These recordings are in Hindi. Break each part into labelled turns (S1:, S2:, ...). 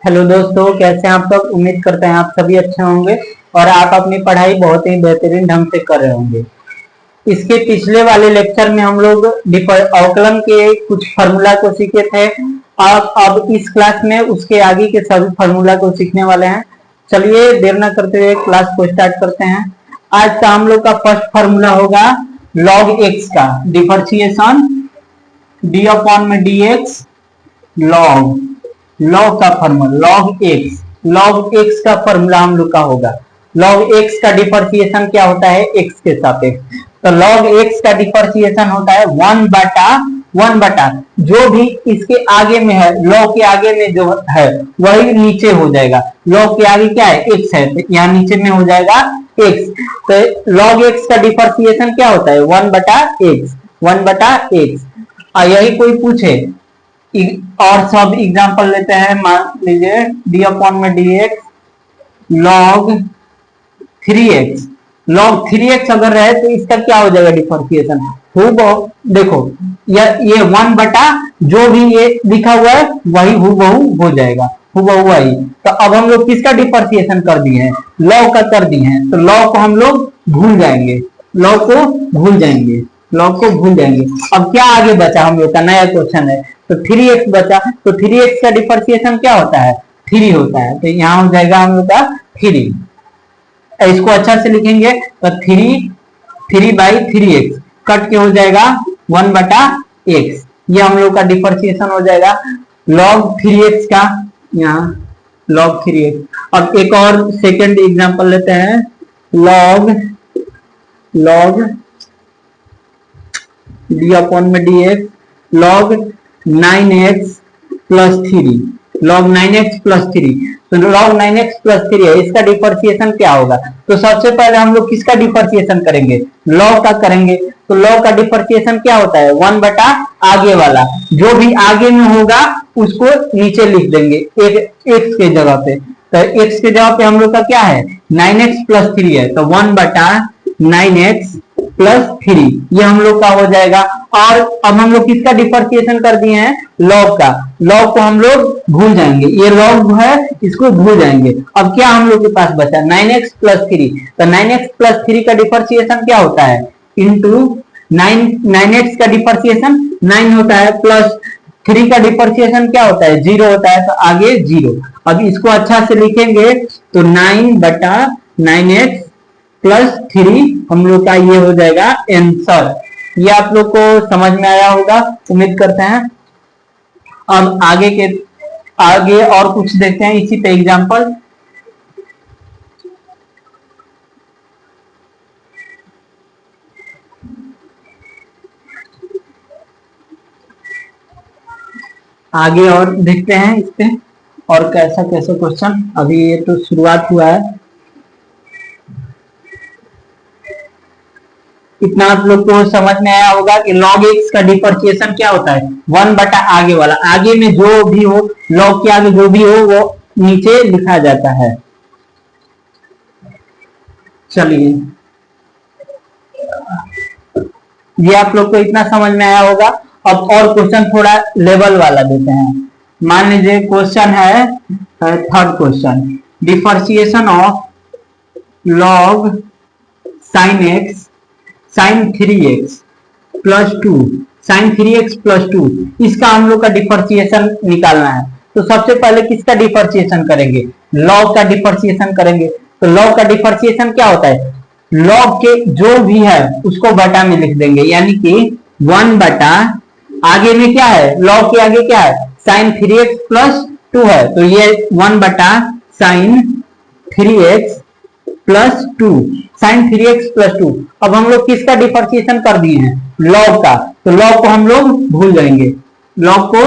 S1: हेलो दोस्तों, कैसे हैं आप सब। उम्मीद करते हैं आप सभी अच्छे होंगे और आप अपनी पढ़ाई बहुत ही बेहतरीन ढंग से कर रहे होंगे। इसके पिछले वाले लेक्चर में हम लोग अवकलन के कुछ फार्मूला को सीखे थे। अब इस क्लास में उसके आगे के सभी फार्मूला को सीखने वाले हैं। चलिए देर न करते हुए क्लास को स्टार्ट करते हैं। आज का हम लोग का फर्स्ट फार्मूला होगा लॉग एक्स का डिफरेंशिएशन डी अपॉन में डी एक्स लॉग लॉग का फॉर्मूला लॉग एक्स का फॉर्मूला हम लोग का होगा। लॉग एक्स का डिफरेंशिएशन क्या होता है एक्स के सापेक्ष। तो लॉग एक्स का डिफरेंशिएशन होता है वन बटा जो भी इसके आगे में है, लॉग के आगे में जो है वही नीचे हो जाएगा। लॉग के आगे क्या है एक्स है, तो यहाँ नीचे में हो जाएगा एक्स। तो लॉग एक्स का डिफरेंशिएशन क्या होता है वन बटा एक्स। यही कोई पूछे और सब एग्जांपल लेते हैं। मान लीजिए डी अपॉन में डी एक्स लॉग 3x अगर रहे तो इसका क्या हो जाएगा डिफरेंशिएशन। देखो ये वन बटा जो भी ये लिखा हुआ है वही हूबहू हो जाएगा, हूबहू वही। तो अब हम लोग किसका डिफरेंशिएशन कर दिए हैं, लॉग का कर दिए हैं। तो लॉग को हम लोग भूल जाएंगे, लॉग को भूल जाएंगे। अब क्या आगे बचा हम लोग का नया क्वेश्चन है। तो 3x बचा, तो 3x का डिफरेंशिएशन क्या होता है 3 होता है। तो यहाँ हो जाएगा हम लोग का 3। इसको अच्छा से लिखेंगे तो 3/3x कट के हो जाएगा 1 बटा x। ये हम लोग का डिफरेंशिएशन हो जाएगा log 3x का, यहाँ log 3x। अब एक और सेकंड एग्जांपल लेते हैं log d अपॉन में dx log 9x plus 3 log 9x plus 3। तो log 9x प्लस 3 है, इसका डिफरेंशिएशन क्या होगा। तो सबसे पहले हम लोग किसका डिफरेंशिएशन करेंगे, log का करेंगे। तो log का डिफरेंशिएशन क्या होता है 1 बटा आगे वाला, जो भी आगे में होगा उसको नीचे लिख देंगे एक x के जगह पे। तो x के जगह पे हम लोग का क्या है 9x प्लस 3 है, तो 1 बटा 9x प्लस 3 ये हम लोग का हो जाएगा। और अब हम लोग किसका डिफरेंशिएशन कर दिए हैं लॉग का। लॉग को हम लोग भूल जाएंगे, ये लॉग है इसको भूल जाएंगे। अब क्या हम लोग के पास बचा 9x प्लस 3। तो 9x प्लस 3 का डिफरेंशिएशन क्या होता है इंटू 9x का डिफरेंशिएशन 9 होता है, प्लस 3 का डिफरेंशिएशन क्या होता है 0 होता है, तो आगे 0। अब इसको अच्छा से लिखेंगे तो 9 बटा 9x प्लस 3 हम लोग का ये हो जाएगा आंसर। ये आप लोग को समझ में आया होगा उम्मीद करते हैं। अब आगे और कुछ देखते हैं इसी पे एग्जांपल। आगे और देखते हैं इस पे और कैसा क्वेश्चन। अभी ये तो शुरुआत हुआ है, इतना आप लोग को समझ में आया होगा कि log x का डिफरेंशिएशन क्या होता है 1 बटा आगे वाला, आगे में जो भी हो log के आगे जो भी हो वो नीचे लिखा जाता है। चलिए ये आप लोग को इतना समझ में आया होगा। अब और क्वेश्चन थोड़ा लेवल वाला देते हैं। मान लीजिए क्वेश्चन है third question, differentiation of log sin 3x plus 2 sin 3x plus 2 इसका हम लोग का डिफरेंशिएशन निकालना है। तो सबसे पहले किसका डिफरेंशिएशन करेंगे log का डिफरेंशिएशन करेंगे। तो log का डिफरेंशिएशन क्या होता है log के जो भी है उसको बटा में लिख देंगे, यानी कि 1 बटा आगे में क्या है log के आगे क्या है sin 3x प्लस 2 है, तो ये 1 बटा sin 3x plus 2 sin 3x plus 2। अब हम लोग किसका डिफरेंशिएशन कर दिए हैं log का, तो log को हम लोग भूल जाएंगे, log को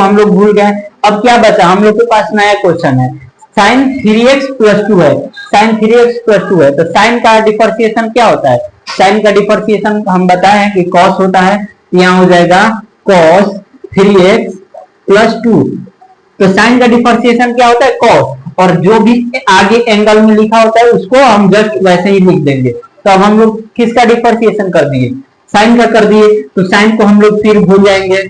S1: हम लोग भूल गए। अब क्या बचा हम लोग के पास नया क्वेश्चन है sin 3x प्लस 2 है, sin 3x प्लस 2 है। तो sin का डिफरेंशिएशन क्या होता है, sin का डिफरेंशिएशन हम बताए हैं कि cos होता है, यहाँ हो जाएगा cos 3x प्लस 2। तो sin का डिफरेंशिएशन क्या होता है cos, और जो भी आगे एंगल में लिखा होता है उसको हम जस्ट वैसे ही लिख देंगे। तो अब हम लोग किसका डिफरेंशिएशन कर दिए साइन का कर दिए, तो साइन को हम लोग फिर भूल जाएंगे।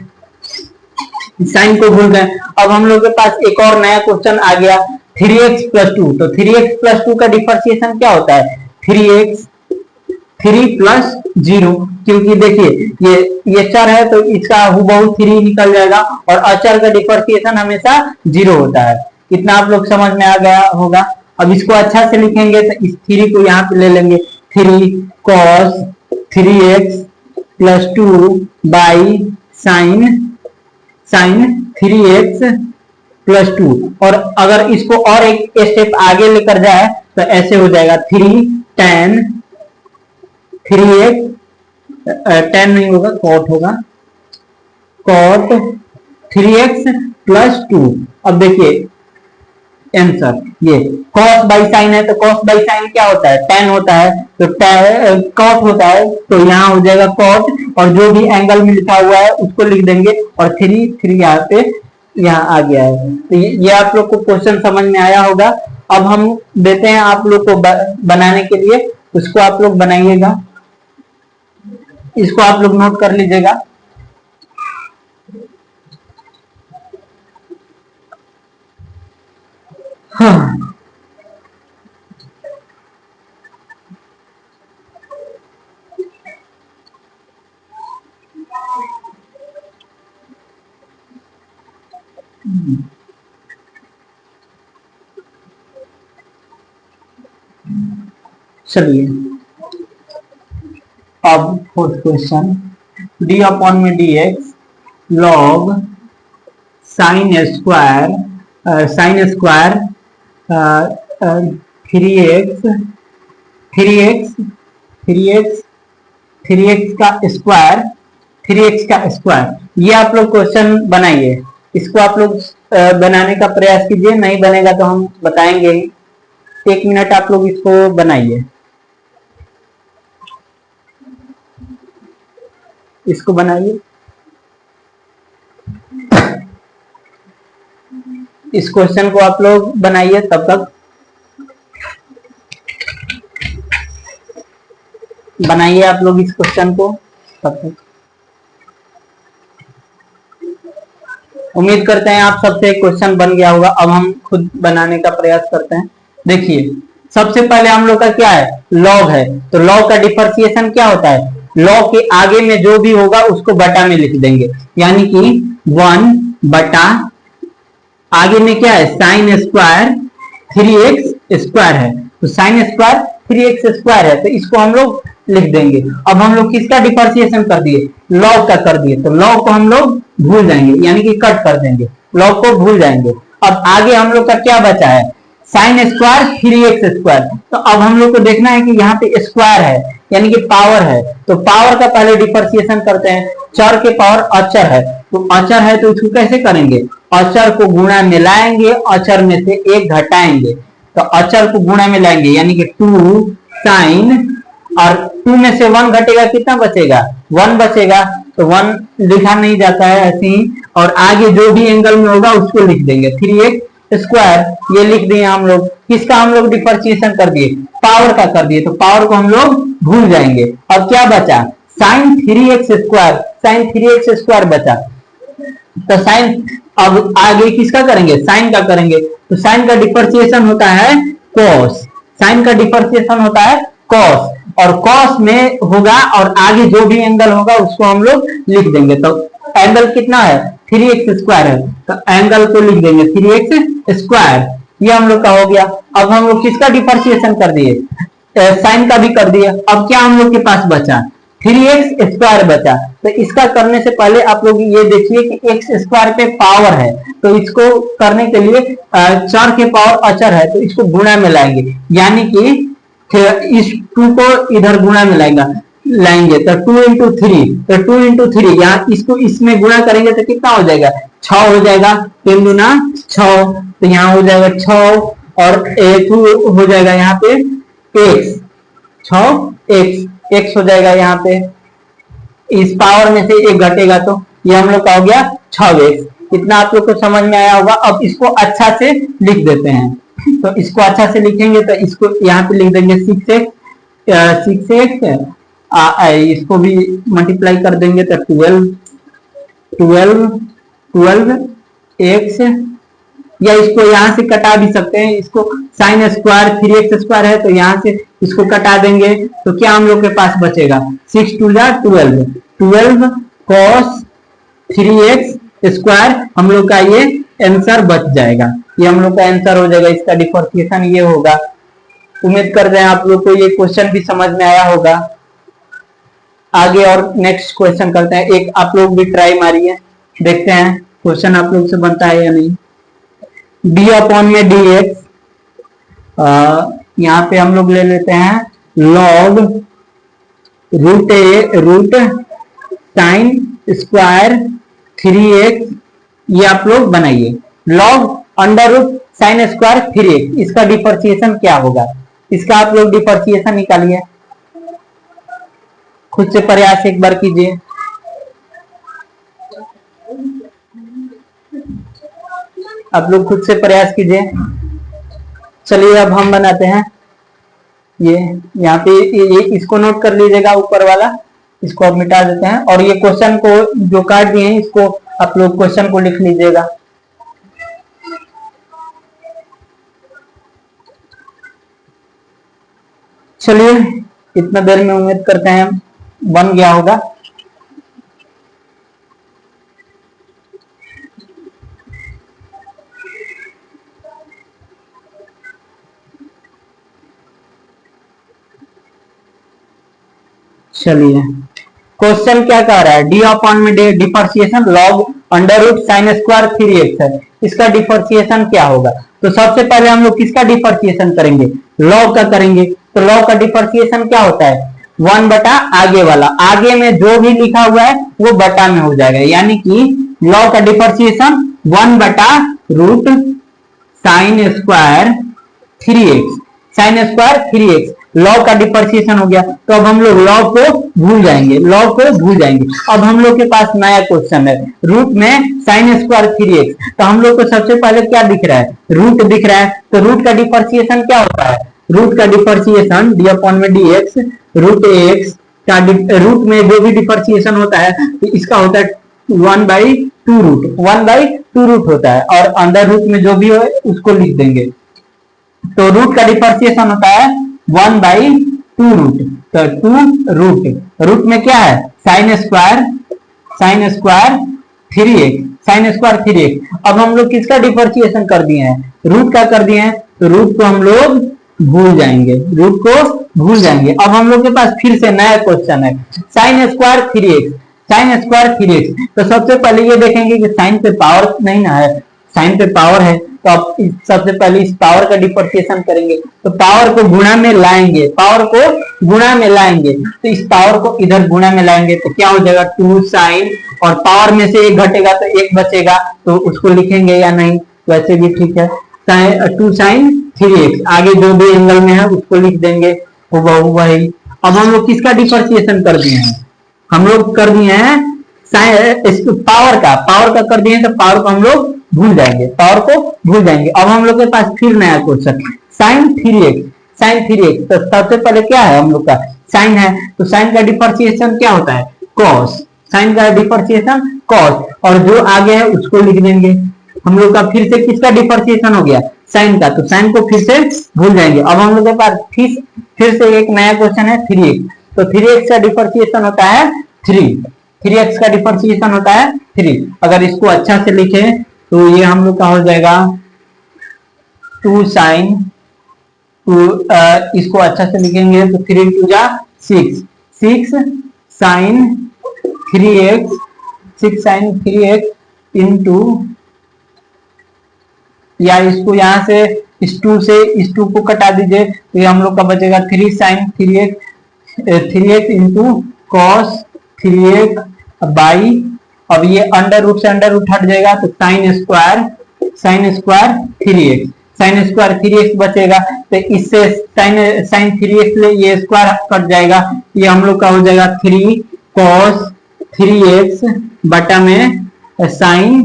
S1: साइन को भूल गए। अब हम लोग के पास एक और नया क्वेश्चन आ गया 3x+2। तो 3x+2 का डिफरेंशिएशन क्या होता है? 3x 3+0, क्योंकि देखिए ये चर है तो इसका हुबहू 3 निकल जाएगा और अचर का डिफरेंशिएशन हमेशा 0 होता है। इतना आप लोग समझ में आ गया होगा। अब इसको अच्छा से लिखेंगे तो इस 3 को यहाँ पे ले लेंगे, 3 cos 3x+2 by sine 3x+2। और अगर इसको और एक स्टेप आगे लेकर जाए तो ऐसे हो जाएगा 3 tan 3x tan नहीं होगा, cot होगा, cot 3x+2। अब देखिए आंसर ये cos बाई साइन है तो cos बाई साइन क्या होता है? tan होता है, तो cot होता है, तो यहाँ हो जाएगा cot और जो भी एंगल में लिखा हुआ है उसको लिख देंगे और 3 यहाँ पे यहाँ आ गया है। तो ये आप लोग को क्वेश्चन समझ में आया होगा। अब हम देते हैं आप लोग को बनाने के लिए, उसको आप लोग बनाइएगा, इसको आप लोग नोट कर लीजिएगा। हाँ, चलिए अब फोर्थ क्वेश्चन, डी अपॉन में d x log sine square 3x का स्क्वायर, ये आप लोग क्वेश्चन बनाइए। इसको आप लोग बनाने का प्रयास कीजिए, नहीं बनेगा तो हम बताएंगे। 1 मिनट आप लोग इसको बनाइए, इसको बनाइए। इस क्वेश्चन को आप लोग बनाइए, तब तक बनाइए आप लोग इस क्वेश्चन को, तब तक उम्मीद करते हैं आप सबसे क्वेश्चन बन गया होगा। अब हम खुद बनाने का प्रयास करते हैं। देखिए सबसे पहले हम लोग का क्या है? लॉग है, तो लॉग का डिफरेंशिएशन क्या होता है? लॉग के आगे में जो भी होगा उसको बटा में लिख देंगे, यानी कि 1 बटा आगे में क्या है? साइन स्क्वायर 3x स्क्वायर है, तो साइन स्क्वायर 3x स्क्वायर है, तो इसको हम लोग लिख देंगे। अब हम लोग किसका डिफरेंशिएशन कर दिए? लॉग का कर दिए, तो लॉग को हम लोग भूल जाएंगे, यानी कि कट कर देंगे, लॉग को भूल जाएंगे। अब आगे हम लोग का क्या बचा है? Sign square 3x square. तो अब हम लोग को देखना है कि यहाँ पे स्क्वायर है, यानी कि पावर है, तो पावर का पहले डिफरेंशिएशन करते हैं। चर के पावर अचर है, तो अचर है तो इसको कैसे करेंगे? अचर को गुणा में लाएंगे, अचर में से 1 घटाएंगे, तो अचर को गुणा में लाएंगे, यानी कि 2 साइन, और 2 में से 1 घटेगा, कितना बचेगा? 1 बचेगा, तो 1 लिखा नहीं जाता है ऐसे ही, और आगे जो भी एंगल में होगा उसको लिख देंगे 3x स्क्वायर, ये लिख दिए हम लोग। किसका हम लोग डिफरेंशिएशन कर दिए? पावर का कर दिए, तो पावर को हम लोग भूल जाएंगे। अब क्या बचा? साइन 3x स्क्वायर बचा, तो साइन, अब आगे किसका करेंगे? साइन का करेंगे, तो साइन का डिफरेंशिएशन होता है कॉस, साइन का डिफरेंशिएशन होता है कॉस, और कॉस में होगा और आगे जो भी एंगल होगा उसको हम लोग लिख देंगे। तो एंगल कितना है? 3x स्क्वायर है, तो एंगल को लिख देंगे 3x स्क्वायर, ये हम लोग का हो गया। अब हम लोग किसका डिफरेंशिएशन कर दिए? साइन का भी कर दिए। अब क्या हम लोग के पास बचा? 3x स्क्वायर बचा। तो इसका करने से पहले आप लोग ये देखिए कि x स्क्वायर पे पावर है, तो इसको करने के लिए चर के पावर अचर है, तो इसको गुणा में लाएंगे, यानी कि इस 2 को इधर गुणा में लाएंगे, तो 2 इंटू 3, तो 2 इंटू 3 यहाँ इसको इसमें गुणा करेंगे तो कितना हो जाएगा? 6 हो जाएगा, 3 दूना 6, तो यहाँ हो जाएगा 6 और 2 हो जाएगा यहाँ पे x, 6x हो जाएगा यहाँ पे, इस पावर में से 1 घटेगा, तो ये हम लोग का हो गया 6x। इतना आप लोग को समझ में आया होगा। अब इसको अच्छा से लिख देते हैं, तो इसको अच्छा से लिखेंगे तो इसको यहाँ पे लिख देंगे 6x, इसको भी मल्टीप्लाई कर देंगे तो 12 12x, या इसको यहां से कटा भी सकते हैं, इसको साइन स्क्वायर 3x स्क्वायर है तो यहां से इसको कटा देंगे तो क्या हम लोग के पास बचेगा 6 2 12, 12 cos 3x स्क्वायर हम लोग का ये आंसर बच जाएगा, ये हम लोग का आंसर हो जाएगा, इसका डिफरेंशिएशन ये होगा। उम्मीद कर रहे हैं आप लोग को ये क्वेश्चन भी समझ में आया होगा। आगे और नेक्स्ट क्वेश्चन करते हैं, एक आप लोग भी ट्राई मारिए, देखते हैं क्वेश्चन आप लोग से बनता है या नहीं। डी अपॉन में डी एक्स, यहाँ पे हम लोग ले लेते हैं log root sine square 3x, ये आप लोग बनाइए log under root sine square 3x, इसका डिफरेंशिएशन क्या होगा, इसका आप लोग डिफरेंशिएशन निकालिए, खुद से प्रयास एक बार कीजिए। आप लोग खुद से प्रयास कीजिए। चलिए अब हम बनाते हैं, ये यहाँ पे ये इसको नोट कर लीजिएगा, ऊपर वाला इसको अब मिटा देते हैं, और ये क्वेश्चन को जो काट दिए हैं इसको आप लोग क्वेश्चन को लिख लीजिएगा। चलिए इतना देर में उम्मीद करते हैं बन गया होगा। चलिए क्वेश्चन क्या कह रहा है, डी अपॉन में differentiation log under root sine square 3x है, इसका डिफरेंशिएशन क्या होगा। तो सबसे पहले हम लोग किसका डिफरेंशिएशन करेंगे, लॉग का करेंगे। तो लॉग का डिफरेंशिएशन क्या होता है, 1 बटा आगे वाला, आगे में जो भी लिखा हुआ है वो बटा में हो जाएगा, यानी कि लॉग का डिफरेंशिएशन 1 बटा root sine square 3x, sine square 3x log का डिफरेंशिएशन हो गया। तो अब हम लोग लॉग को भूल जाएंगे, लॉग को भूल जाएंगे। अब हम लोग के पास नया क्वेश्चन है, रूट में साइन स्क्वायर 3x, तो हम लोग को सबसे पहले क्या दिख रहा है, रूट दिख रहा है। तो रूट का डिफरेंशिएशन क्या होता है, रूट का डिफरेंशिएशन डी अपॉन में डी एक्स, रूट एक्स का रूट में जो भी डिफरेंशिएशन होता है तो इसका होता है 1/2 रूट, 1/2 रूट होता है, और अंडर रूट में जो भी हो उसको लिख देंगे। तो रूट का डिफरेंशिएशन होता है 1/2 रूट, तो 2 रूट, रूट में क्या है sign square 3x, sine square 3x। अब हम लोग किसका डिफरेंशिएशन कर दिए हैं, रूट का कर दिए हैं, तो रूट को हम लोग भूल जाएंगे, रूट को भूल जाएंगे। अब हम लोग के पास फिर से नया क्वेश्चन है, sign square 3x, sine square 3x। तो सबसे पहले ये देखेंगे कि साइन पे पावर नहीं ना है, साइन पे पावर है, तो अब सबसे पहले इस पावर का डिफरेंशिएशन करेंगे। तो पावर को गुणा में लाएंगे, पावर को गुणा में लाएंगे, तो इस पावर को इधर गुणा में लाएंगे तो क्या हो जाएगा 2 साइन, और पावर में से 1 घटेगा तो 1 बचेगा, तो उसको लिखेंगे या नहीं, वैसे भी ठीक है। 2 साइन 3x, आगे जो भी एंगल में है उसको लिख देंगे, वही। अब हम लोग किसका डिफरेंशिएशन कर दिए हैं, हम लोग कर दिए हैं पावर का कर दिए हैं, तो पावर को हम लोग भूल जाएंगे, पावर को भूल जाएंगे। अब हम लोग के पास फिर नया क्वेश्चन साइन 3x, तो सबसे पहले क्या है हम लोग का साइन है, तो साइन का डिफरेंशिएशन क्या होता है कॉस, साइन का डिफरेंशिएशन कॉस, और जो आगे है उसको लिख देंगे। हम लोग का फिर से किसका डिफरेंशिएशन हो गया साइन का, तो साइन को फिर से भूल जाएंगे। अब हम लोग के पास फिर से एक नया क्वेश्चन है 3x, तो 3x का डिफरेंशिएशन होता है 3x का डिफरेंशिएशन होता है 3। अगर इसको अच्छा से लिखे तो ये हम लोग का हो जाएगा 2 साइन, इसको अच्छा से लिखेंगे तो 3 2 जा 6 sign 3x, 6 sign 3x into, या इसको यहाँ से इस 2 से इस 2 को कटा दीजिए, तो ये हम लोग का बचेगा 3 sign 3x into cos 3x by, अब ये अंडर रूट से अंडर रूट हट जाएगा तो साइन स्क्वायर 3x बचेगा, तो इससे साइन 3x ले ये स्क्वायर कट जाएगा, ये हम लोग का हो जाएगा 3 cos 3x बटा में साइन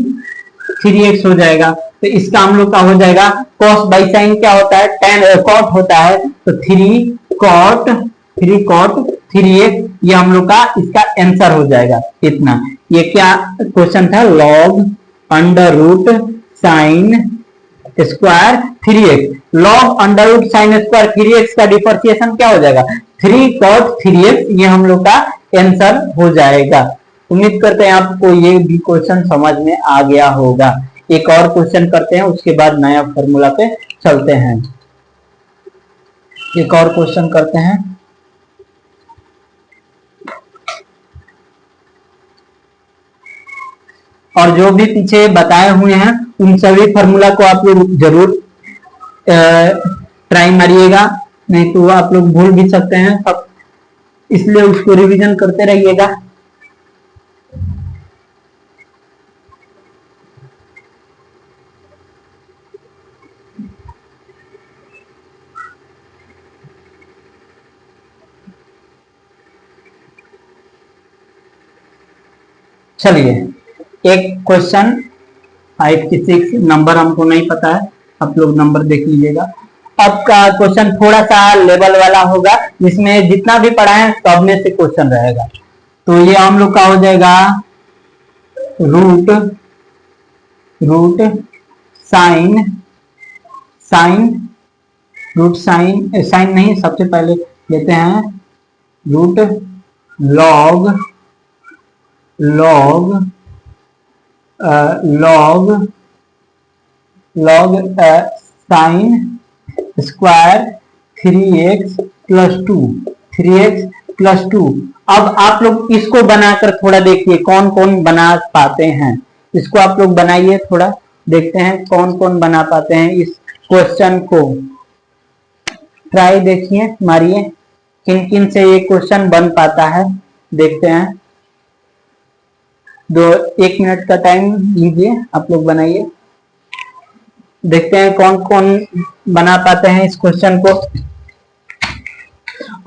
S1: 3x हो जाएगा। तो इसका हम लोग का हो जाएगा cos बाई साइन क्या होता है tan cot होता है, तो 3 cot 3x, ये हम लोग का इसका आंसर हो जाएगा इतना। ये क्या क्वेश्चन था, log under root sine square 3x। Log under root sine square 3x का डिफरेंशिएशन क्या हो जाएगा? 3 cot 3x। ये हम लोग का आंसर हो जाएगा। उम्मीद करते हैं आपको ये भी क्वेश्चन समझ में आ गया होगा। एक और क्वेश्चन करते हैं, उसके बाद नया फॉर्मूला पे चलते हैं। एक और क्वेश्चन करते हैं। और जो भी पीछे बताए हुए हैं उन सभी फॉर्मूला को आप लोग जरूर ट्राई मारिएगा, नहीं तो आप लोग भूल भी सकते हैं सब, इसलिए उसको रिवीजन करते रहिएगा। चलिए एक क्वेश्चन 5 की 6 नंबर हमको नहीं पता है, आप लोग नंबर देख लीजिएगा। अब का क्वेश्चन थोड़ा सा लेवल वाला होगा, जिसमें जितना भी पढ़ा है सब में से क्वेश्चन रहेगा। तो ये हम लोग का हो जाएगा रूट साइन रूट साइन नहीं, सबसे पहले लेते हैं root log sine square 3x plus 2। अब आप लोग इसको बनाकर थोड़ा देखिए कौन कौन बना पाते हैं। इसको आप लोग बनाइए, थोड़ा देखते हैं कौन कौन बना पाते हैं इस क्वेश्चन को। ट्राई देखिए, मारिए किन किन से ये क्वेश्चन बन पाता है, देखते हैं। 1 मिनट का टाइम लीजिए, आप लोग बनाइए, देखते हैं कौन कौन बना पाते हैं इस क्वेश्चन को।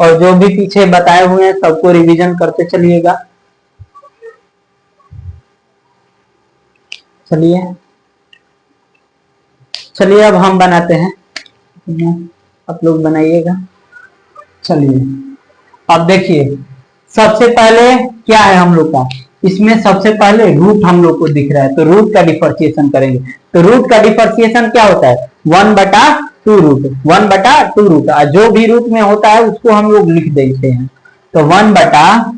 S1: और जो भी पीछे बताए हुए हैं सबको रिवीजन करते चलिएगा। चलिए अब हम बनाते हैं, आप लोग बनाइएगा। चलिए अब देखिए, सबसे पहले क्या है हम लोग का, इसमें सबसे पहले रूट हम लोग को दिख रहा है, तो रूट का डिफरेंशिएशन करेंगे। तो रूट का डिफरेंशिएशन क्या होता है? 1/2 रूट, 1/2 रूट। जो भी रूट में होता है उसको हम लोग लिख देते हैं। तो 1/2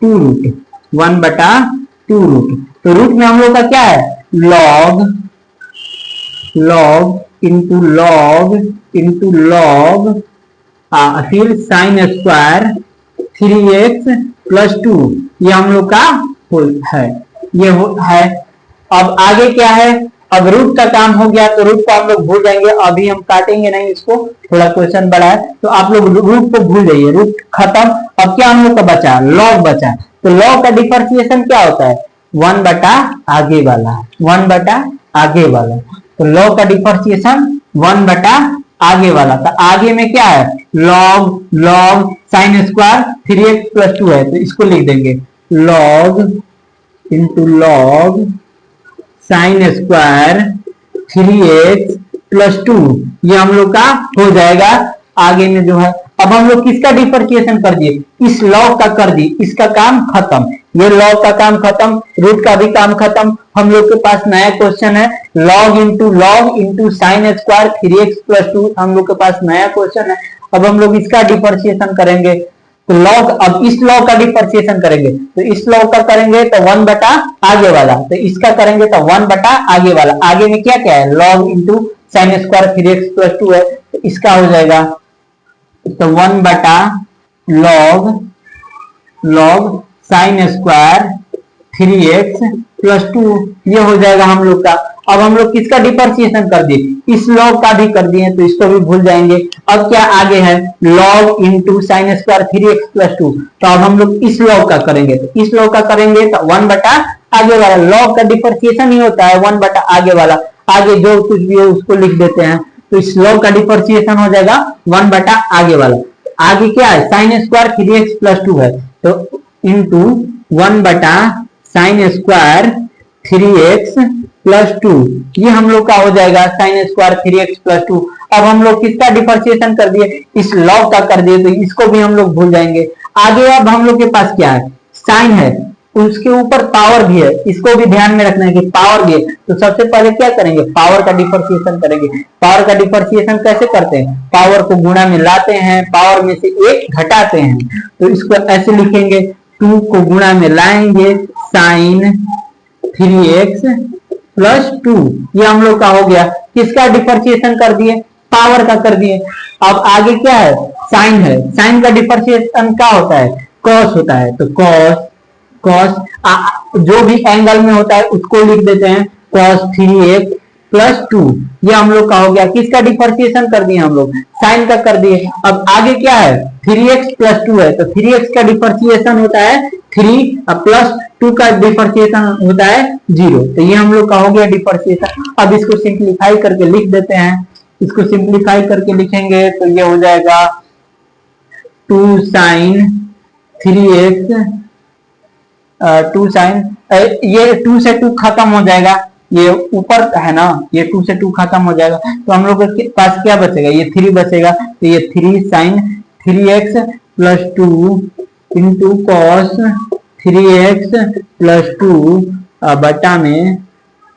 S1: रूट, 1/2 रूट। तो रूट में हम लोग का क्या है? लॉग इंटू लॉग फिर साइन स्क्वायर 3x प्लस 2। ये हम लोग का है, ये है। अब आगे क्या है? अब रूट का काम हो गया, तो रूट को हम लोग भूल जाएंगे, अभी हम काटेंगे नहीं इसको, थोड़ा क्वेश्चन बड़ा है, तो आप लोग रूट को भूल जाइए, रूट खत्म। अब क्या हम लोग का बचा? लॉग बचा। तो लॉग का डिफरेंशिएशन क्या होता है? 1/, आगे वाला 1/, आगे वाला। तो लॉग का डिफरेंशिएशन 1/, आगे वाला। तो आगे में क्या है? Log sine square 3x plus 2 है, तो इसको लिख देंगे log into log sine square 3x plus 2। ये हम लोग का हो जाएगा। आगे में जो है, अब हम लोग किसका डिफरेंशिएशन कर दिए? इस लॉग का कर दिए, इसका काम खत्म, ये लॉग का काम खत्म, रूट का भी काम खत्म। हम लोग के पास नया क्वेश्चन है, log into sine square 3x plus 2। हम लोग के पास नया क्वेश्चन है। अब हम लोग इसका डिफरेंशिएशन करेंगे, तो लॉग, अब इस लॉग का डिफरेंशिएशन करेंगे, तो इस लॉग का करेंगे तो 1/, आगे वाला, तो इसका करेंगे तो 1/, आगे वाला। आगे में क्या क्या है? Log into sine square 3x plus 2 है, तो इसका हो जाएगा तो 1/, log sine square 3x plus 2। ये हो जाएगा हम लोग का। अब हम लोग किसका डिफरेंशिएशन कर दिए? इस लॉग का भी कर दिए, तो इसको भी भूल जाएंगे। अब क्या आगे है? Log into sine square 3x plus 2। तो अब हम लोग इस लॉग का करेंगे, तो इस लॉग का करेंगे तो 1/, आगे वाला। लॉग का डिफरेंशिएशन ही होता है 1/, आगे वाला। आगे जो कुछ भी है उसको लिख देते हैं, तो इस लॉग का डिफरेंशिएशन हो जाएगा 1/, आगे वाला। आगे क्या है? साइन स्क्वायर 3x प्लस 2 है, तो into 1/, sign square 3x plus 2। ये हम लोग का हो जाएगा साइन स्क्वायर 3x प्लस 2। अब हम लोग किसका डिफरेंशिएशन कर दिए? इस लॉग का कर दिए, तो इसको भी हम लोग भूल जाएंगे। आगे अब हम लोग के पास क्या है? साइन है, उसके ऊपर पावर भी है, इसको भी ध्यान में रखना है कि पावर भी है। तो सबसे पहले क्या करेंगे, पावर का डिफरेंशिएशन करेंगे। पावर का डिफरेंशिएशन कैसे करते हैं, पावर को गुणा में लाते हैं, पावर में से एक घटाते हैं। तो इसको ऐसे लिखेंगे, 2 को गुणा में लाएंगे साइन 3x प्लस 2, ये हम लोग का हो गया। किसका डिफरेंशिएशन कर दिए, पावर का कर दिए। अब आगे क्या है, साइन है, साइन का डिफरेंशिएशन क्या होता है, कॉस होता है। तो कॉस जो भी एंगल में होता है उसको लिख देते हैं cos 3x प्लस 2, ये हम लोग का हो गया। किसका डिफरेंशिएशन कर दिए हम लोग, साइन का कर दिए। अब आगे क्या है, 3x प्लस 2 है, तो 3x का डिफरेंशिएशन होता है 3 प्लस 2 का डिफरेंशिएशन होता है 0। तो ये हम लोग का हो गया डिफरेंशिएशन। अब इसको सिंप्लीफाई करके लिख देते हैं, इसको सिंप्लीफाई करके लिखेंगे तो ये हो जाएगा 2 sin 3x, 2 sin, ये 2 से 2 खत्म हो जाएगा, ये ऊपर है ना, ये 2 से 2 खत्म हो जाएगा। तो हम लोग के पास क्या बचेगा, ये 3 बचेगा। तो ये 3 sin 3x plus 2 into cos 3x plus 2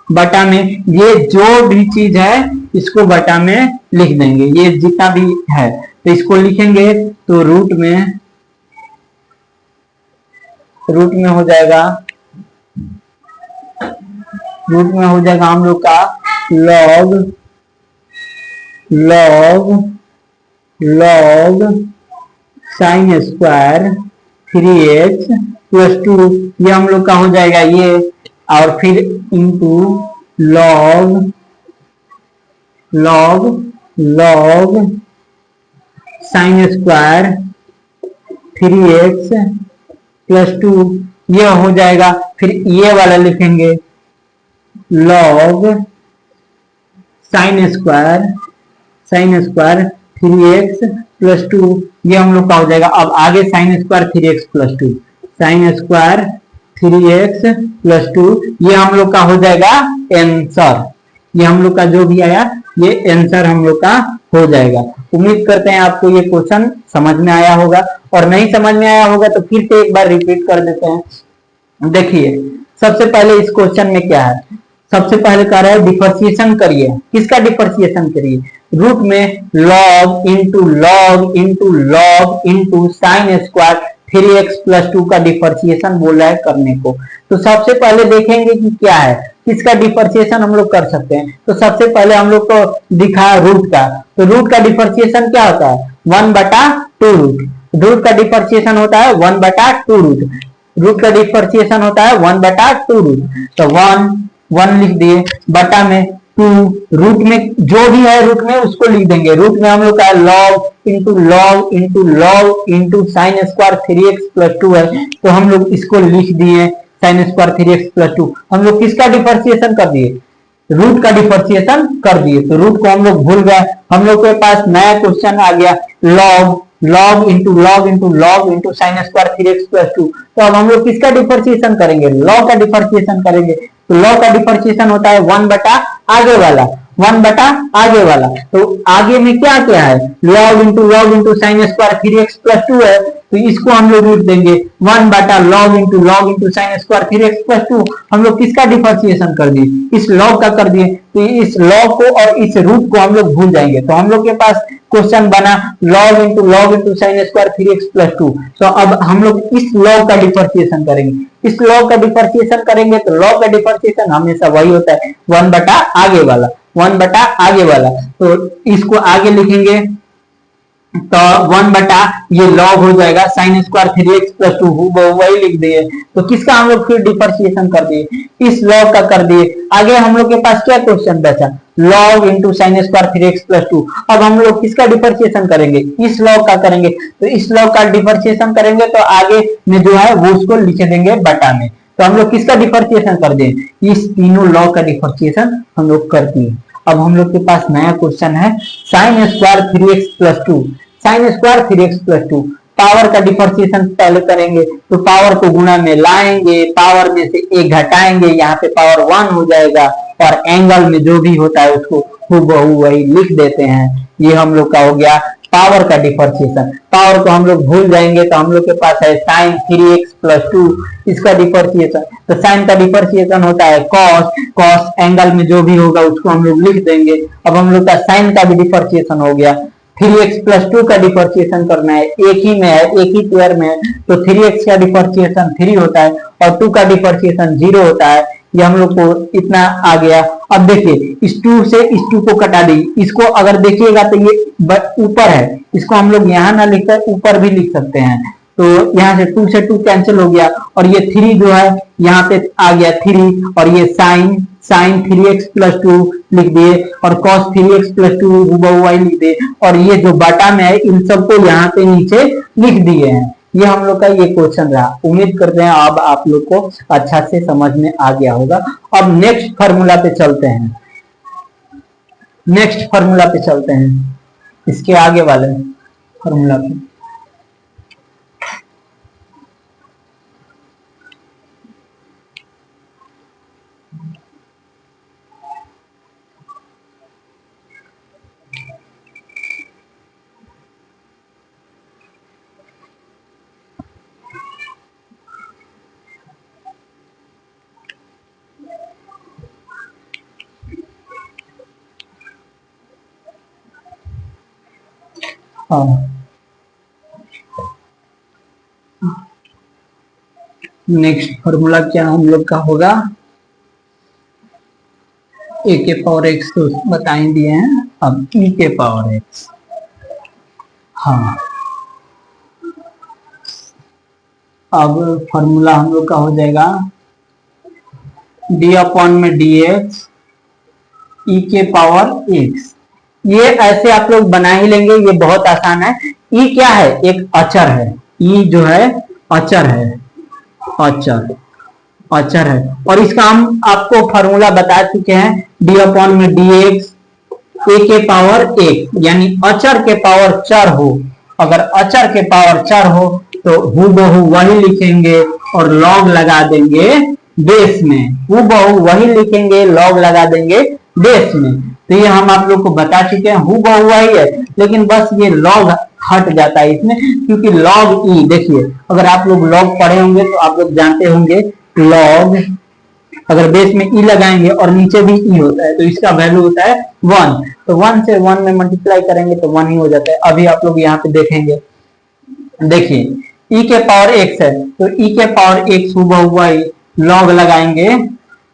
S1: बटा में ये जो भी चीज है इसको बटा में लिख देंगे, ये जितना भी है तो इसको लिखेंगे। तो रूट में हो जाएगा, हम लोग का log sign square 3x plus 2, ये हम लोग का हो जाएगा ये, और फिर into log sign square 3x plus 2, ये हो जाएगा। फिर ये वाला लिखेंगे log sign square 3x plus 2, ये हम लोग का हो जाएगा। अब आगे sign square 3x plus 2, sign square 3x plus 2, ये हम लोग का हो जाएगा आंसर। ये हम लोग का जो भी आया ये आंसर हम लोग का हो जाएगा। उम्मीद करते हैं आपको ये क्वेश्चन समझ में आया होगा, और नहीं समझ में आया होगा तो फिर से एक बार रिपीट कर देते हैं। देखिए सबसे पहले इस क्वेश्चन में क्या है, सबसे पहले कह रहा है डिफरेंशिएशन करिए। किसका डिफरेंशिएशन करिए, रूट में log into sine square 3x plus 2 का डिफरेंशिएशन बोला है करने को। तो सबसे पहले देखेंगे कि क्या है, किसका डिफरेंशिएशन हम लोग कर सकते हैं। तो सबसे पहले हम लोग को दिखा रूट का, तो रूट का डिफरेंशिएशन क्या होता है, 1/2 रूट। रूट का डिफरेंशिएशन होता है 1/2 रूट, रूट का डिफरेंशिएशन होता है 1/2 रूट। तो 1 लिख दिए, बटा में 2, रूट में जो भी है रूट में उसको लिख देंगे। रूट में हम लोग का log into sine square 3x plus 2 है, तो हम लोग इसको लिख दिए साइन स्क्वायर 3x प्लस 2। हम लोग किसका डिफरेंशिएशन कर दिए, रूट का डिफरेंशिएशन कर दिए। तो रूट को हम लोग भूल गए, हम लोग के पास नया क्वेश्चन आ गया log into sine square 3x plus 2। तो अब हम लोग किसका डिफरेंशिएशन करेंगे, लॉग का डिफरेंशिएशन करेंगे। तो लॉग का डिफरेंशिएशन होता है 1 बटा आगे वाला, तो आगे में क्या क्या है, log into sine square 3x plus 2 है, तो इसको हम लोग लिख देंगे 1 बटा log into sine square 3x plus 2। हम लोग किसका डिफरेंशिएशन कर दिए, इस log का कर दिए। तो इस log को और इस रूट को हम लोग भूल जाएंगे। तो हम लोग के पास क्वेश्चन बना log into sine square 3x plus 2। तो अब हम लोग इस log का डिफरेंशिएशन करेंगे, इस log का डिफरेंशिएशन करेंगे। तो log का डिफरेंशिएशन हमेशा वही होता है 1 बटा आगे वाला, तो इसको आगे लिखेंगे। तो 1 बटा ये log हो जाएगा साइन स्क्वायर 3x प्लस 2, वही लिख दिए। तो किसका हम लोग फिर डिफरेंशिएशन कर दिए, इस log का कर दिए। आगे हम लोग के पास क्या क्वेश्चन बचा, log into sine square 3x plus 2। अब हम लोग किसका डिफरेंशिएशन करेंगे, इस log का करेंगे। तो इस log का डिफरेंशिएशन करेंगे तो आगे में जो है वो उसको लिख देंगे बटा में। तो हम लोग किसका डिफरेंशिएशन कर दिए, इस तीनों log का डिफरेंशिएशन हम लोग कर दिए। अब हम लोग के पास नया क्वेश्चन है sign square 3x plus 2, sign square 3x plus 2। Power का डिफरेंशिएशन पहले करेंगे, तो पावर को गुणा में लाएंगे, पावर में से एक घटाएंगे, यहाँ पे पावर 1 हो जाएगा, और एंगल में जो भी होता है उसको हूबहू वही लिख देते हैं। ये हम लोग का हो गया पावर का डिफरेंशिएशन, पावर को हम लोग भूल जाएंगे तो हम लोग के पास है साइन 3x प्लस 2, इसका डिफरेंशिएशन। तो साइन का डिफरेंशिएशन होता है कॉस, कॉस एंगल में जो भी होगा उसको हम लोग लिख देंगे। अब हम लोग का साइन का भी डिफरेंशिएशन हो गया। 3x प्लस 2 का डिफरेंशिएशन करना है, एक ही में है, एक ही पेयर में है, तो 3x का डिफरेंशिएशन 3 होता है और 2 का डिफरेंशिएशन 0 होता है। ये हम लोग को इतना आ गया। अब देखिए इस 2 से इस 2 को कटा दी, इसको अगर देखिएगा तो ये ऊपर है, इसको हम लोग यहाँ ना लिखकर ऊपर भी लिख सकते हैं। तो यहाँ से 2 से 2 कैंसिल हो गया और ये 3 जो है यहाँ पे आ गया 3 और ये साइन 3x प्लस 2 लिख दिए और cos 3x प्लस 2 वही लिख दिए और ये जो बटा में है इन सबको यहाँ पे नीचे लिख दिए हैं। ये हम लोग का ये क्वेश्चन रहा। उम्मीद करते हैं अब आप लोग को अच्छा से समझ में आ गया होगा। अब नेक्स्ट फार्मूला पे चलते हैं, नेक्स्ट फार्मूला पे चलते हैं, इसके आगे वाले फार्मूला पे। नेक्स्ट फॉर्मूला क्या हम लोग का होगा, ए के पावर एक्स तो बता ही दिए हैं, अब ई के पावर एक्स। हाँ अब फॉर्मूला हम लोग का हो जाएगा डी अपॉन में डी एक्स ई के पावर एक्स। ये ऐसे आप लोग बना ही लेंगे, ये बहुत आसान है। ई क्या है, एक अचर है, ई जो है अचर है, अचर है और इसका हम आपको फॉर्मूला बता चुके हैं, डी अपॉन में डी एक्स ए के पावर एक, यानी अचर के पावर चर हो। अगर अचर के पावर चर हो तो हूबहू वही लिखेंगे और लॉग लगा देंगे बेस में, हूबहू वही लिखेंगे लॉग लगा देंगे बेस में। तो ये हम आप लोग को बता चुके हैं, हूबहू वही है, लेकिन बस ये लॉग हट जाता है इसमें, क्योंकि लॉग ई, देखिए अगर आप लोग लॉग पढ़े होंगे तो आप लोग जानते होंगे लॉग अगर बेस में ई लगाएंगे और नीचे भी ई होता है तो इसका वैल्यू होता है 1, तो 1 से 1 में मल्टीप्लाई करेंगे तो 1 ही हो जाता है। अभी आप लोग यहाँ पे देखेंगे, देखिए ई के पावर एक्स है तो ई के पावर एक्स हुआ ही लॉग लगाएंगे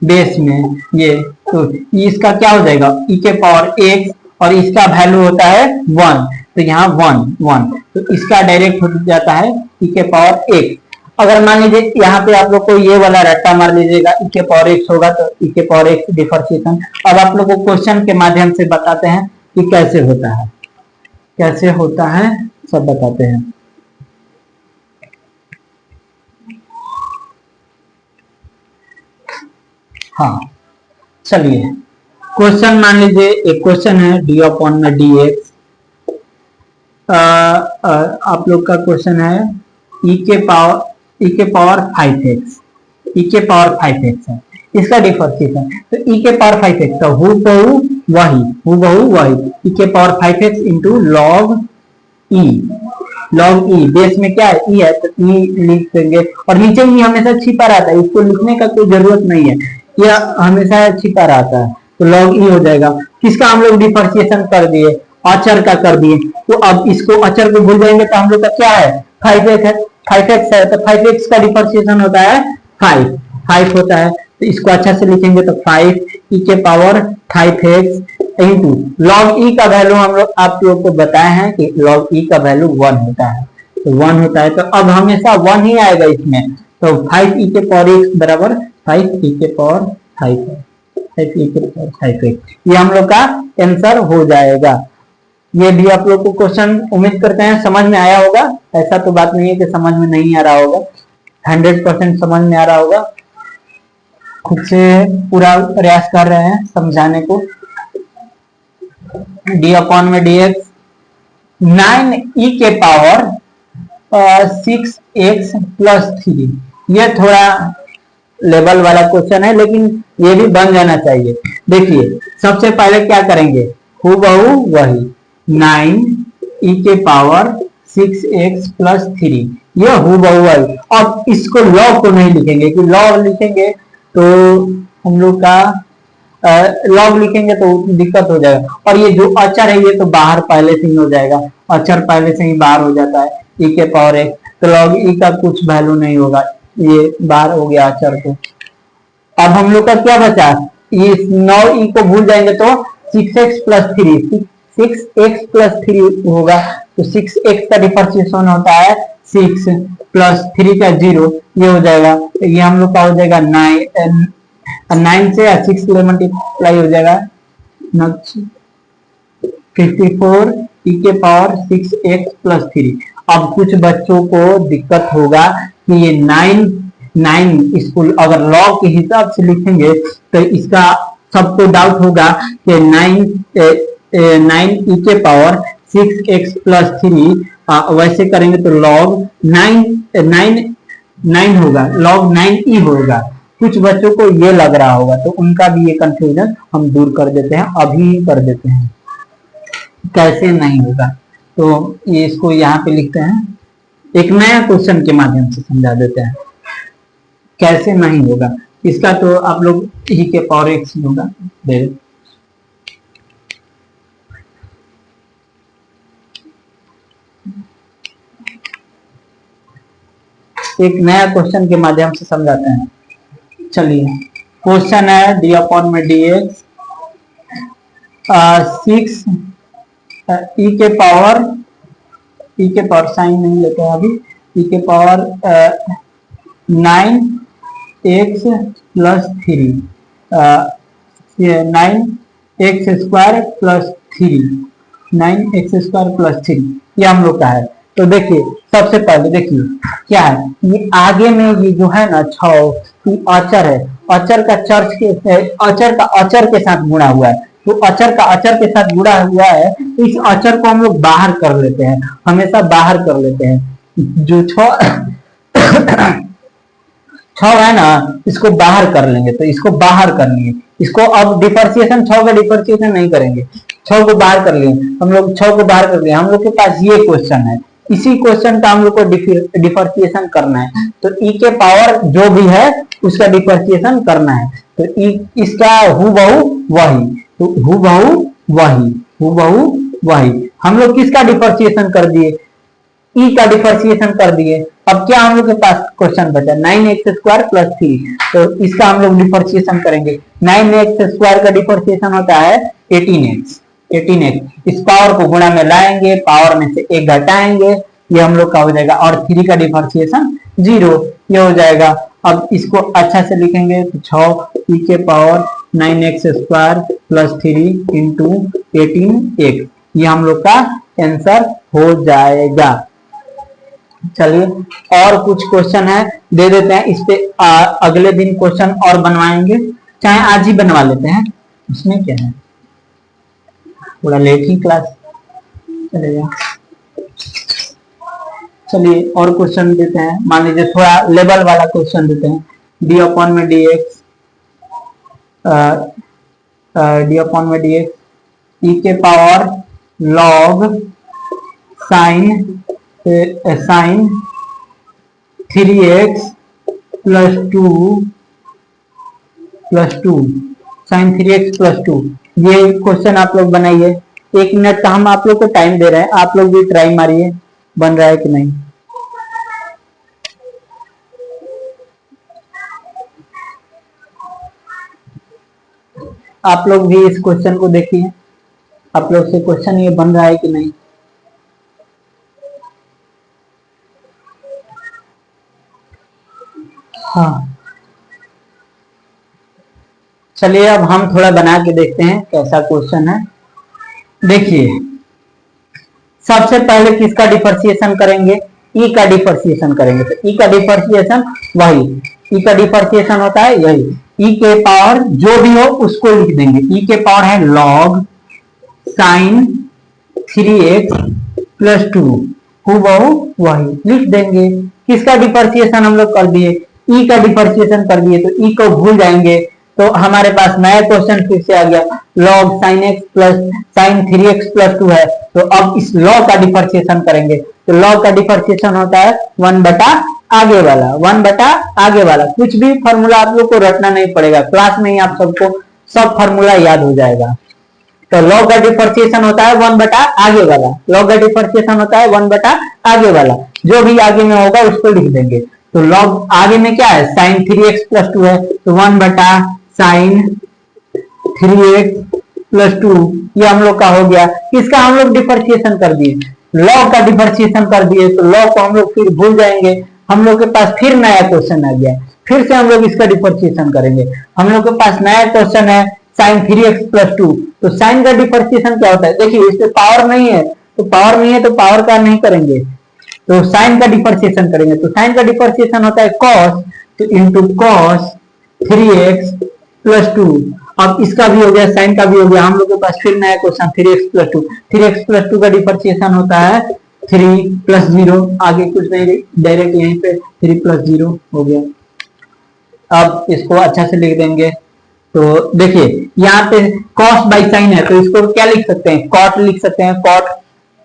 S1: बेस में ये, तो इसका क्या हो जाएगा ई के पावर एक्स और इसका वैल्यू होता है 1, तो यहाँ 1 तो इसका डायरेक्ट हो जाता है ई के पावर एक्स। अगर मान लीजिए यहाँ पे आप लोग को ये वाला रट्टा मार लीजिएगा, ई के पावर एक्स होगा तो ई के पावर एक्स डिफरेंशिएशन। अब आप लोग को क्वेश्चन के माध्यम से बताते हैं कि कैसे होता है, कैसे होता है सब बताते हैं। हाँ चलिए क्वेश्चन मान लीजिए एक क्वेश्चन है डी अपॉन में डी एक्स, आप लोग का क्वेश्चन है ई के पावर 5x, ई के पावर 5x है इसका डिफरेंशिएशन, तो ई के पावर 5x का हूबहू वही ई के पावर 5x इंटू लॉग ई बेस में क्या है ई है तो ई लिख देंगे और नीचे ई हमेशा छिपा रहता है, इसको लिखने का कोई जरूरत नहीं है, यह हमेशा छिपा रहता है, तो लॉग ई हो जाएगा। किसका हम लोग डिफरेंशिएशन कर दिए, अचर का कर दिए, तो अब इसको अचर को भूल जाएंगे तो हम लोग का क्या है 5x है, 5x है तो 5x का डिफरेंशिएशन होता है 5 होता है, तो इसको अच्छा से लिखेंगे तो 5 ई के पावर 5x इंटू लॉग ई का वैल्यू हम लोग आप लोग को बताए हैं कि लॉग ई का वैल्यू 1 होता है, तो 1 होता है तो अब हमेशा 1 ही आएगा इसमें, तो 5 ई के पावर x बराबर 5 ई के पावर 5x, ये हम लोग का आंसर हो जाएगा। ये भी आप लोग को क्वेश्चन उम्मीद करते हैं समझ में आया होगा, ऐसा तो बात नहीं है कि समझ में नहीं आ रहा होगा, 100% समझ में आ रहा होगा। खुद से पूरा प्रयास कर रहे हैं समझाने को। डी अपॉन में डी एक्स 9 ई के पावर 6x प्लस 3, ये थोड़ा लेवल वाला क्वेश्चन है लेकिन ये भी बन जाना चाहिए। देखिए सबसे पहले क्या करेंगे, हूबहू वही 9 ई के पावर 6x प्लस 3, ये हूबहू है। अब इसको लॉग को नहीं लिखेंगे कि लॉग लिखेंगे तो हम लोग का लॉग लिखेंगे तो दिक्कत हो जाएगा। और ये जो अचर है ये तो बाहर पहले से ही हो जाएगा, अचर पहले से ही बाहर हो जाता है ई के पावर एक्स, तो लॉग ई का कुछ वैल्यू नहीं होगा, ये बाहर हो गया अचर को। अब हम लोग का क्या बचा, ये 9 ई को भूल जाएंगे तो 6x प्लस 3, 6x प्लस 3 होगा, तो 6x का डिफरेंशिएशन होता है 6 प्लस 3 का 0, ये हो जाएगा, ये हम लोग का हो जाएगा 9 से 6 ले मल्टीप्लाई हो जाएगा 54 ई के पावर 6x प्लस 3। अब कुछ बच्चों को दिक्कत होगा कि ये 9 इसको अगर लॉग के हिसाब से लिखेंगे तो इसका सबको डाउट होगा कि 9 ई के पावर 6x प्लस 3 वैसे करेंगे तो लॉग 9 होगा, लॉग 9 ई होगा। कुछ बच्चों को ये लग रहा होगा, तो उनका भी ये कंफ्यूजन हम दूर कर देते हैं, अभी कर देते हैं कैसे नहीं होगा। तो ये इसको यहाँ पे लिखते हैं, एक नया क्वेश्चन के माध्यम से समझा देते हैं कैसे नहीं होगा। इसका तो आप लोग ई के पावर एक्स होगा, एक नया क्वेश्चन के माध्यम से समझाते हैं। चलिए क्वेश्चन है डी अपॉन में डी एक्स 6 ई के पावर साइन नहीं लेते हैं अभी, ई के power 9x plus 3 9x square plus 3 9x square plus 3 ये हम लोग का है। तो देखिए सबसे पहले देखिए क्या है, ये आगे में ये जो है ना 6 अचर है, अचर का अचर के साथ गुणा हुआ है, तो अचर का अचर के साथ जुड़ा हुआ है, इस अचर को हम लोग बाहर कर लेते हैं, हमेशा बाहर कर लेते हैं। जो 6 है ना इसको बाहर कर लेंगे, तो इसको बाहर कर लिए, इसको अब डिफरेंशिएशन 6 का डिफरेंशिएशन नहीं करेंगे, 6 को बाहर कर लिए हम लोग, 6 को बाहर कर लिए। हम लोग के पास ये क्वेश्चन है, इसी क्वेश्चन का हम लोग को डिफरेंशिएशन करना है, तो ई के पावर जो भी है उसका डिफरेंशिएशन करना है, तो इसका हूबहू वही, तो हूबहू वही हम लोग किसका डिफरेंशिएशन कर दिए, ई का डिफरेंशिएशन कर दिए। अब क्या हम लोग के पास क्वेश्चन बचा 9x स्क्वायर प्लस 3, तो इसका हम लोग डिफरेंशिएशन करेंगे। 9x स्क्वायर का डिफरेंशिएशन होता है 18x, इस पावर को गुणा में लाएंगे, पावर में से 1 घटाएंगे, ये हम लोग का हो जाएगा, और 3 का डिफरेंशिएशन 0, ये हो जाएगा। अब इसको अच्छा से लिखेंगे तो 6 ई के power 9x square plus 3 into 18x, ये हम लोग का आंसर हो जाएगा। चलिए और कुछ क्वेश्चन है दे देते हैं, इस पे अगले दिन क्वेश्चन और बनवाएंगे, चाहे आज ही बनवा लेते हैं, उसमें क्या है, थोड़ा लेट ही क्लास चलेगा। चलिए और क्वेश्चन देते हैं, मान लीजिए थोड़ा लेवल वाला क्वेश्चन देते हैं। डी अपॉन में डी एक्स ई के power log sine 3x plus 2 sine 3x plus 2, ये क्वेश्चन आप लोग बनाइए। 1 मिनट का हम आप लोग को टाइम दे रहे हैं, आप लोग भी ट्राई मारिए बन रहा है कि नहीं। आप लोग भी इस क्वेश्चन को देखिए, आप लोग से क्वेश्चन ये बन रहा है कि नहीं। हाँ चलिए अब हम थोड़ा बना के देखते हैं कैसा क्वेश्चन है। देखिए सबसे पहले किसका डिफरेंशिएशन करेंगे, ई का डिफरेंशिएशन करेंगे, तो ई का डिफरेंशिएशन वही, ई का डिफरेंशिएशन होता है यही, ई के पावर जो भी हो उसको लिख देंगे। ई के पावर है लॉग साइन 3x प्लस 2, हूबहू वही लिख देंगे। किसका डिफरेंशिएशन हम लोग कर दिए, ई का डिफरेंशिएशन कर दिए, तो ई को भूल जाएंगे तो हमारे पास नया क्वेश्चन फिर से आ गया, log sin x plus sin 3x plus 2 है, तो अब इस log का डिफरेंशिएशन करेंगे। तो log का डिफरेंशिएशन होता है 1 बटा आगे वाला, 1 बटा आगे वाला। कुछ भी फॉर्मूला आप लोग को रटना नहीं पड़ेगा, क्लास में ही आप सबको सब फॉर्मूला याद हो जाएगा। तो log का डिफरेंशिएशन होता है 1 बटा आगे वाला, log का डिफरेंशिएशन होता है 1 बटा आगे वाला, जो भी आगे में होगा उसको लिख देंगे। तो log आगे में क्या है, sin 3x प्लस 2 है, तो 1 बटा sin 3x प्लस 2 ये हम लोग का हो गया। इसका हम लोग डिफरेंशिएशन कर दिए, log का डिफरेंशिएशन कर दिए, तो log को हम लोग फिर भूल जाएंगे। हम लोग के पास फिर नया क्वेश्चन आ गया, फिर से हम लोग इसका डिफरेंशिएशन करेंगे। हम लोग के पास नया क्वेश्चन है sin 3x प्लस 2, तो sin का डिफरेंशिएशन क्या होता है, देखिए इसमें पावर नहीं है, तो पावर नहीं है तो पावर का नहीं करेंगे, तो sin का डिफरेंशिएशन करेंगे। तो sin का डिफरेंशिएशन होता है cos, तो इंटू cos 3x प्लस 2। अब इसका भी हो गया, sin का भी हो गया। हम लोग के पास फिर नया question 3x plus 2, 3x plus 2 का डिफरेंशिएशन होता है 3 प्लस 0, आगे कुछ नहीं, डायरेक्ट यहीं पे 3 प्लस 0 हो गया। अब इसको अच्छा से लिख देंगे, तो देखिए यहाँ पे cos बाई sin है, तो इसको क्या लिख सकते हैं, cot लिख सकते हैं, cot।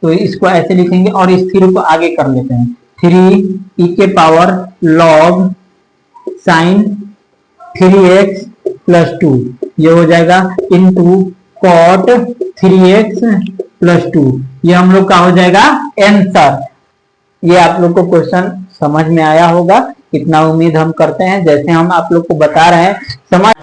S1: तो इसको ऐसे लिखेंगे और इस 3 को आगे कर लेते हैं, 3 e के power log sin 3x plus 2 ये हो जाएगा इंटू cot 3x प्लस 2, ये हम लोग का हो जाएगा आंसर। ये आप लोग को क्वेश्चन समझ में आया होगा, इतना उम्मीद हम करते हैं। जैसे हम आप लोग को बता रहे हैं समझ